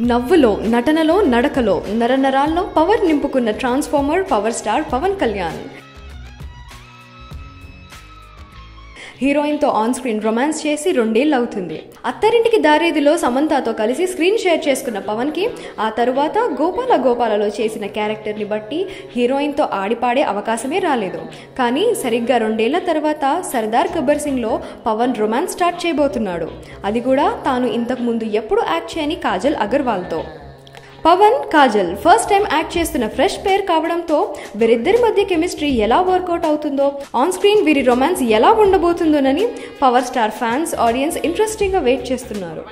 నవ్వులో, నటనలో, నడకలో, నరనరాల్లో పవర్ నింపుకున్న transformer power star Pawan Kalyan. హీరోయిన్తో ఆన్ స్క్రీన్ రొమాన్స్ చేసి 2 ఏళ్ళు అవుతుంది. అత్తారింటికి దారేదిలో సమంతతో కలిసి స్క్రీన్ షేర్ చేసుకున్న పవన్కి ఆ తరువాత గోపాలలో చేసిన క్యారెక్టర్ని బట్టి హీరోయిన్తో ఆడిపాడే అవకాశమే రాలేదు. కానీ సరిగ్గా 2 ఏళ్ల తర్వాత సర్దార్ గబ్బర్ సింగ్లో పవన్ రొమాన్స్ స్టార్ట్ చేయబోతున్నాడు. అది కూడా తాను ఇంతకుముందు ఎప్పుడు యాక్ట్ చేయని కాజల్ అగర్వాల్తో. Pawan, Kajal first time act చేస్తున్న ఫ్రెష్ పేర్ కావడంతో వీరిద్దరి మధ్య కెమిస్ట్రీ ఎలా వర్కౌట్ అవుతుందో, ఆన్ స్క్రీన్ వీరి రొమాన్స్ ఎలా ఉండబోతుందోనని పవర్ స్టార్ ఫ్యాన్స్, ఆడియన్స్ ఇంట్రెస్టింగ్గా వెయిట్ చేస్తున్నారు.